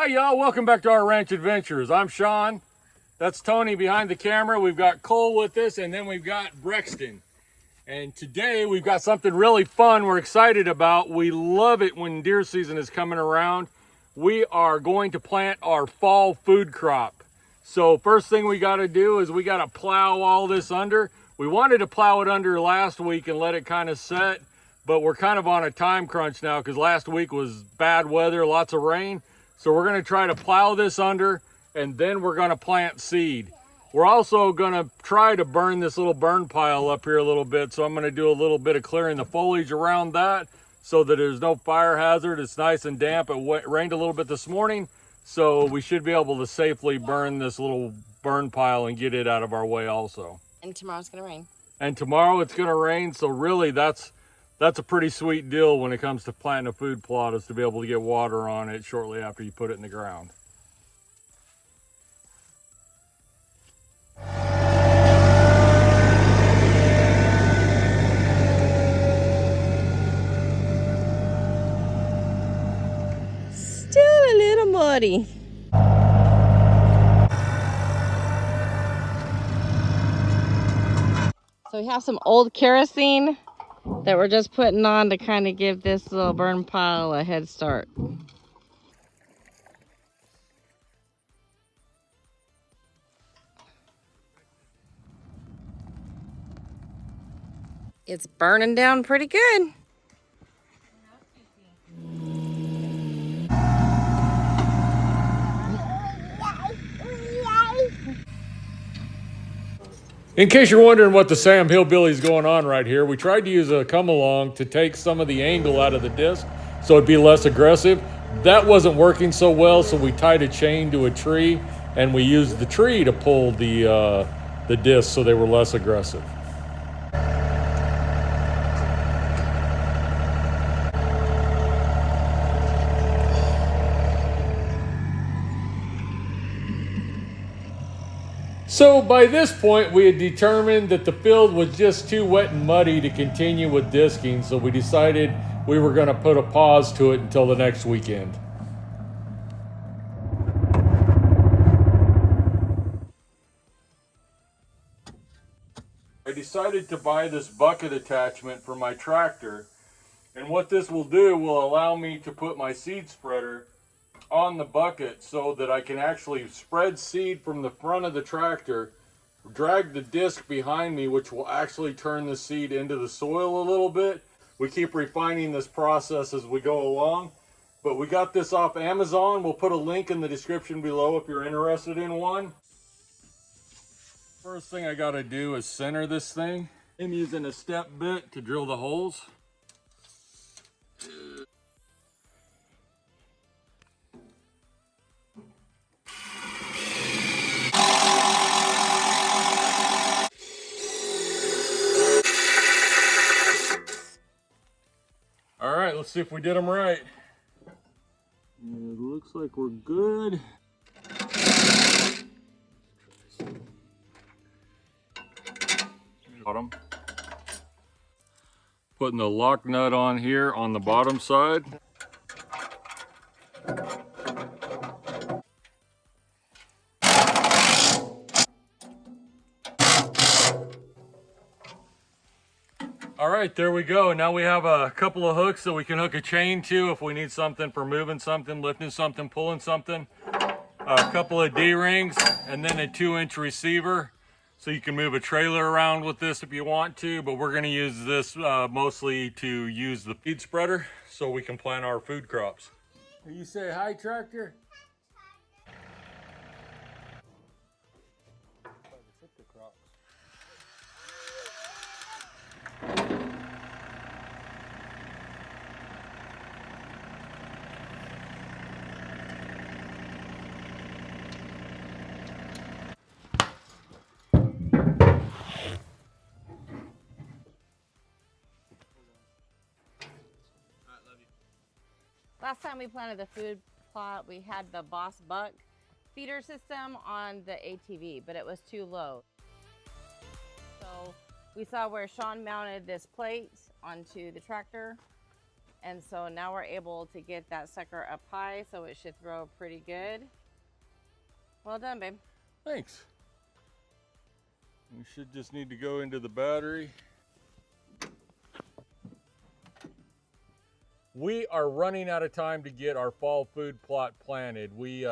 Hi y'all, welcome back to our ranch adventures. I'm Sean, that's Tony behind the camera. We've got Cole with us, and then we've got Brexton. And today we've got something really fun we're excited about. We love it when deer season is coming around. We are going to plant our fall food crop. So first thing we got to do is we got to plow all this under. We wanted to plow it under last week and let it kind of set, but we're kind of on a time crunch now because last week was bad weather, lots of rain. So we're going to try to plow this under, and then we're going to plant seed. We're also going to try to burn this little burn pile up here a little bit. So I'm going to do a little bit of clearing the foliage around that so that there's no fire hazard. It's nice and damp. It rained a little bit this morning, so we should be able to safely burn this little burn pile and get it out of our way also. And tomorrow's going to rain. And tomorrow it's going to rain. So really that's a pretty sweet deal when it comes to planting a food plot, is to be able to get water on it shortly after you put it in the ground. Still a little muddy. So we have some old kerosene that we're just putting on to kind of give this little burn pile a head start. It's burning down pretty good. In case you're wondering what the Sam Hillbilly's going on right here, we tried to use a come along to take some of the angle out of the disc so it'd be less aggressive. That wasn't working so well, so we tied a chain to a tree and we used the tree to pull the disc so they were less aggressive. So by this point, we had determined that the field was just too wet and muddy to continue with disking, so we decided we were going to put a pause to it until the next weekend. I decided to buy this bucket attachment for my tractor, and what this will do will allow me to put my seed spreader on the bucket so that I can actually spread seed from the front of the tractor, drag the disc behind me, which will actually turn the seed into the soil a little bit. We keep refining this process as we go along, but we got this off Amazon. We'll put a link in the description below if you're interested in one. First thing I got to do is center this thing. I'm using a step bit to drill the holes. All right, let's see if we did them right. It looks like we're good. Got them. Putting the lock nut on here on the bottom side. All right, there we go. Now we have a couple of hooks that we can hook a chain to if we need something for moving something, lifting something, pulling something. A couple of D-rings, and then a 2-inch receiver. So you can move a trailer around with this if you want to, but we're gonna use this mostly to use the feed spreader so we can plant our food crops. You say hi, tractor? Last time we planted the food plot, we had the Boss Buck feeder system on the ATV, but it was too low. So we saw where Sean mounted this plate onto the tractor, And so now we're able to get that sucker up high, so it should throw pretty good. Well done, babe. Thanks. We should just need to go into the battery. We are running out of time to get our fall food plot planted. We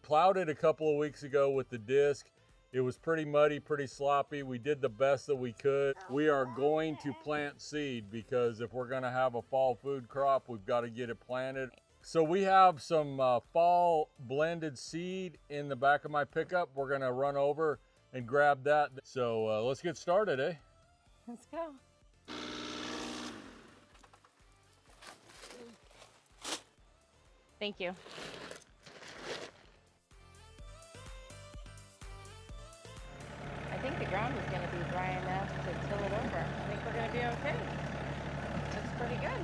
plowed it a couple of weeks ago with the disc. It was pretty muddy, pretty sloppy. We did the best that we could. We are going to plant seed because if we're gonna have a fall food crop, we've got to get it planted. So we have some fall blended seed in the back of my pickup. We're gonna run over and grab that. So let's get started, eh? Let's go. Thank you. I think the ground is going to be dry enough to till it over. I think we're going to be okay. Looks pretty good.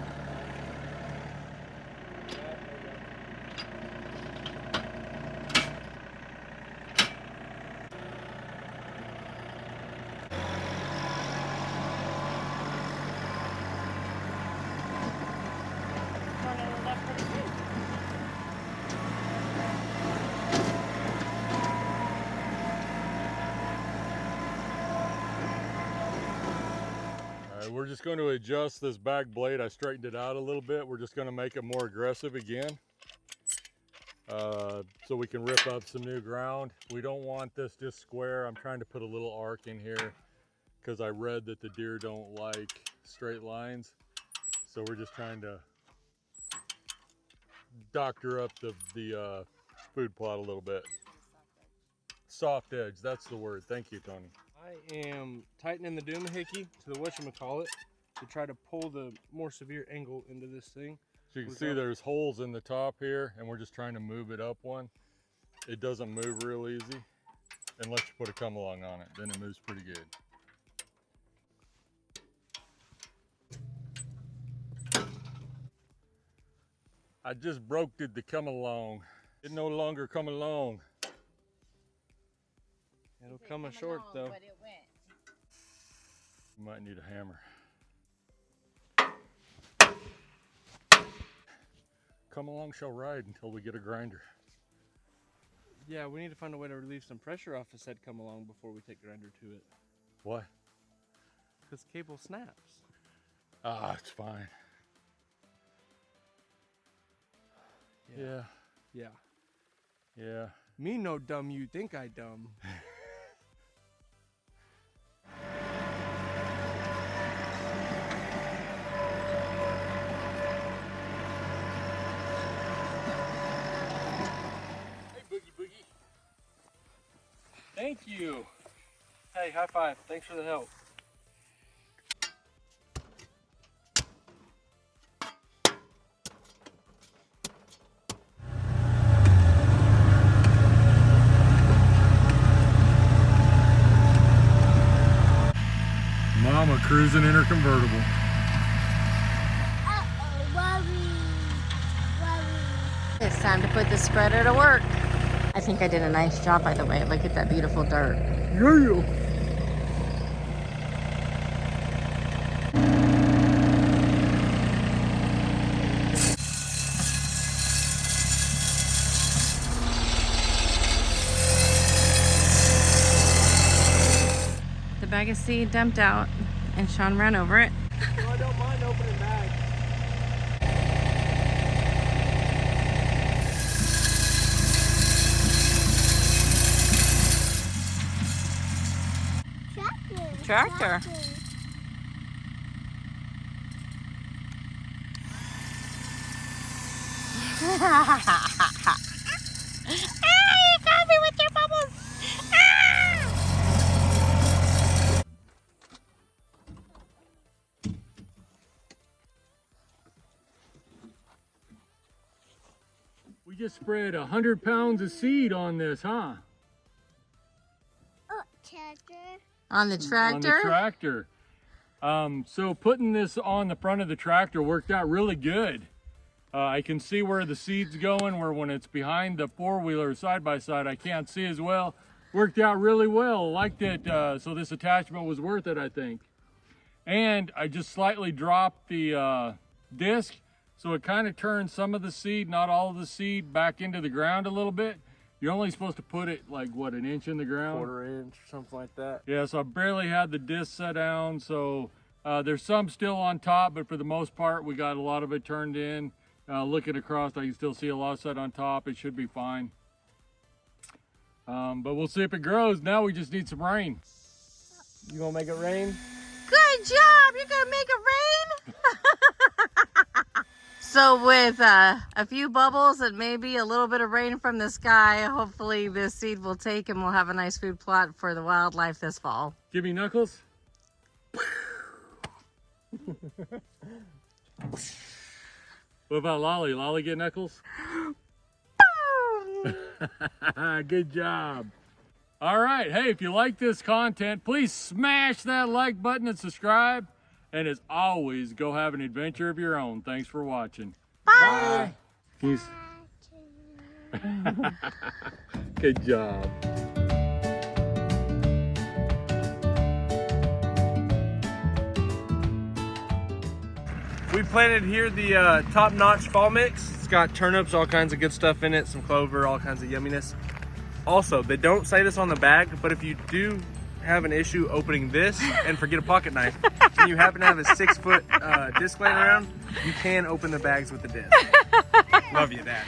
Turning it up pretty good. We're just going to adjust this back blade. I straightened it out a little bit. We're just going to make it more aggressive again so we can rip up some new ground. We don't want this just square. I'm trying to put a little arc in here because I read that the deer don't like straight lines. So we're just trying to doctor up the food plot a little bit. Soft edge, that's the word. Thank you, Tony. I am tightening the doohickey to the whatchamacallit to try to pull the more severe angle into this thing. So you can see there's holes in the top here, and we're just trying to move it up one. It doesn't move real easy unless you put a come along on it. Then it moves pretty good. I just broke it to come along. It no longer come along. It'll come short though. But it went. You might need a hammer. Come along shall ride until we get a grinder. Yeah, we need to find a way to relieve some pressure off the said come along before we take grinder to it. Why? Because cable snaps. Ah, it's fine. Yeah. Yeah. Yeah. Me no dumb, you think I dumb. Thank you. Hey, high five. Thanks for the help. Mama cruising in her convertible. It's time to put the spreader to work. I think I did a nice job, by the way. Look at that beautiful dirt. Yeah. The bag of seed dumped out, and Sean ran over it. Well, I don't mind opening bags. Tractor. You got me with your bubbles. We just spread 100 pounds of seed on this, huh? On the tractor? On the tractor. So putting this on the front of the tractor worked out really good. I can see where the seed's going, where when it's behind the four-wheeler side by side, I can't see as well. Worked out really well, liked it. So this attachment was worth it, I think. And I just slightly dropped the disc, so it kind of turns some of the seed, not all of the seed, back into the ground a little bit. You're only supposed to put it like, what, an inch in the ground? 1/4 inch, something like that. Yeah, so I barely had the disc set down, so there's some still on top, but for the most part, we got a lot of it turned in. Looking across, I can still see a lot set on top. It should be fine. But we'll see if it grows. Now we just need some rain. You gonna make it rain? Good job! You're gonna make it rain? So with a few bubbles and maybe a little bit of rain from the sky, hopefully this seed will take and we'll have a nice food plot for the wildlife this fall. Give me knuckles. What about Lolly? Lolly get knuckles? Boom! Good job. All right. Hey, if you like this content, please smash that like button and subscribe. And as always, go have an adventure of your own. Thanks for watching. Bye! Peace. Good job. We planted here the top-notch fall mix. It's got turnips, all kinds of good stuff in it, some clover, all kinds of yumminess. Also, they don't say this on the bag, but if you do have an issue opening this and forget a pocket knife, and you happen to have a 6-foot disc laying around, you can open the bags with the disc. Love you, Dad.